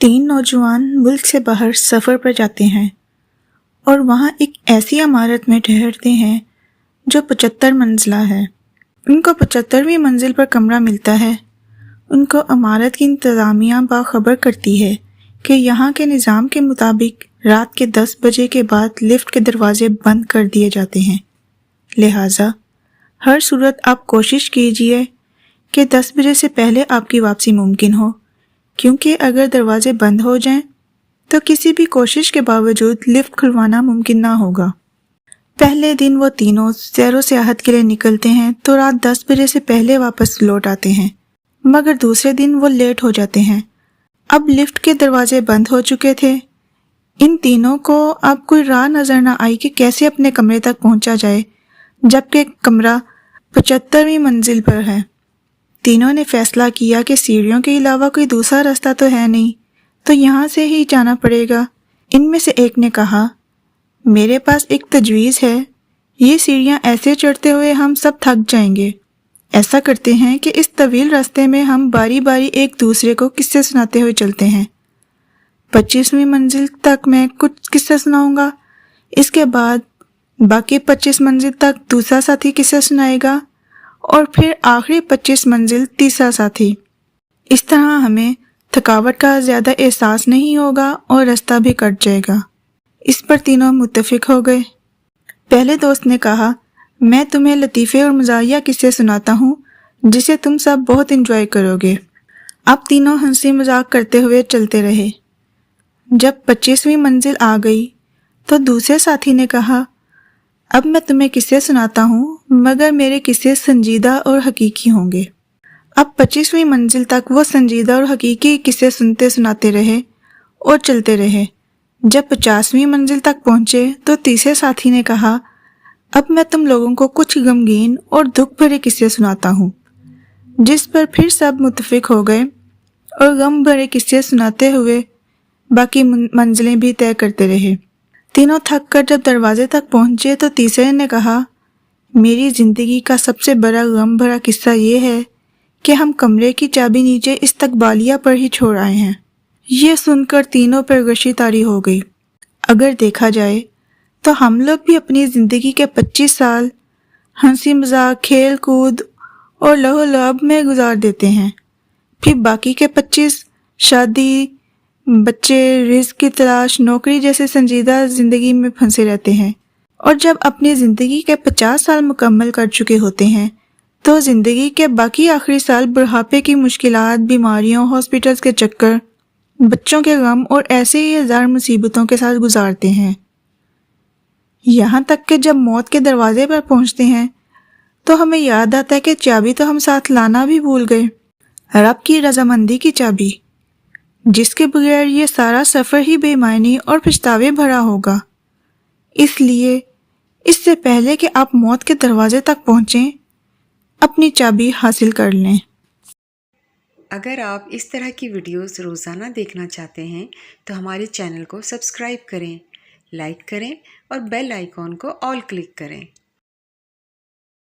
تین نوجوان ملک سے باہر سفر پر جاتے ہیں اور وہاں ایک ایسی عمارت میں ٹھہرتے ہیں جو 75 منزلہ ہے۔ ان کو 75ویں منزل پر کمرہ ملتا ہے۔ ان کو عمارت کی انتظامیہ باخبر کرتی ہے کہ یہاں کے نظام کے مطابق رات کے 10 بجے کے بعد لفٹ کے دروازے بند کر دیے جاتے ہیں، لہٰذا ہر صورت آپ کوشش کیجئے کہ 10 بجے سے پہلے آپ کی واپسی ممکن ہو، کیونکہ اگر دروازے بند ہو جائیں تو کسی بھی کوشش کے باوجود لفٹ کھلوانا ممکن نہ ہوگا۔ پہلے دن وہ تینوں سیر و سیاحت کے لیے نکلتے ہیں تو رات 10 بجے سے پہلے واپس لوٹ آتے ہیں، مگر دوسرے دن وہ لیٹ ہو جاتے ہیں۔ اب لفٹ کے دروازے بند ہو چکے تھے۔ ان تینوں کو اب کوئی راہ نظر نہ آئی کہ کیسے اپنے کمرے تک پہنچا جائے، جبکہ کمرہ 75ویں منزل پر ہے۔ تینوں نے فیصلہ کیا کہ سیڑھیوں کے علاوہ کوئی دوسرا راستہ تو ہے نہیں، تو یہاں سے ہی جانا پڑے گا۔ ان میں سے ایک نے کہا، میرے پاس ایک تجویز ہے، یہ سیڑھیاں ایسے چڑھتے ہوئے ہم سب تھک جائیں گے۔ ایسا کرتے ہیں کہ اس طویل راستے میں ہم باری باری ایک دوسرے کو قصے سناتے ہوئے چلتے ہیں۔ 25ویں منزل تک میں کچھ قصے سناؤں گا، اس کے بعد باقی 25 منزل تک دوسرا ساتھی قصے سنائے گا، اور پھر آخری 25 منزل تیسرا ساتھی۔ اس طرح ہمیں تھکاوٹ کا زیادہ احساس نہیں ہوگا اور راستہ بھی کٹ جائے گا۔ اس پر تینوں متفق ہو گئے۔ پہلے دوست نے کہا، میں تمہیں لطیفے اور مزاحیہ قصے سناتا ہوں جسے تم سب بہت انجوائے کرو گے۔ اب تینوں ہنسی مذاق کرتے ہوئے چلتے رہے۔ جب 25ویں منزل آ گئی تو دوسرے ساتھی نے کہا، اب میں تمہیں قصے سناتا ہوں، مگر میرے قصے سنجیدہ اور حقیقی ہوں گے۔ اب 25ویں منزل تک وہ سنجیدہ اور حقیقی قصے سنتے سناتے رہے اور چلتے رہے۔ جب 50ویں منزل تک پہنچے تو تیسرے ساتھی نے کہا، اب میں تم لوگوں کو کچھ غمگین اور دکھ بھرے قصے سناتا ہوں، جس پر پھر سب متفق ہو گئے اور غم بھرے قصے سناتے ہوئے باقی منزلیں بھی طے کرتے رہے۔ تینوں تھک کر جب دروازے تک پہنچے تو تیسرے نے کہا، میری زندگی کا سب سے بڑا غم بھرا قصہ یہ ہے کہ ہم کمرے کی چابی نیچے استقبالیہ پر ہی چھوڑ آئے ہیں۔ یہ سن کر تینوں پر غشی طاری ہو گئی۔ اگر دیکھا جائے تو ہم لوگ بھی اپنی زندگی کے 25 سال ہنسی مذاق، کھیل کود اور لہو لعب میں گزار دیتے ہیں، پھر باقی کے 25 شادی، بچے، رزق کی تلاش، نوکری جیسے سنجیدہ زندگی میں پھنسے رہتے ہیں، اور جب اپنی زندگی کے 50 سال مکمل کر چکے ہوتے ہیں تو زندگی کے باقی آخری سال بڑھاپے کی مشکلات، بیماریوں، ہاسپٹلز کے چکر، بچوں کے غم اور ایسے ہی ہزار مصیبتوں کے ساتھ گزارتے ہیں، یہاں تک کہ جب موت کے دروازے پر پہنچتے ہیں تو ہمیں یاد آتا ہے کہ چابی تو ہم ساتھ لانا بھی بھول گئے، رب کی رضامندی کی چابی، جس کے بغیر یہ سارا سفر ہی بے معنی اور پچھتاوے بھرا ہوگا۔ اس لیے اس سے پہلے کہ آپ موت کے دروازے تک پہنچیں، اپنی چابی حاصل کر لیں۔ اگر آپ اس طرح کی ویڈیوز روزانہ دیکھنا چاہتے ہیں تو ہمارے چینل کو سبسکرائب کریں، لائک کریں اور بیل آئیکن کو آل کلک کریں۔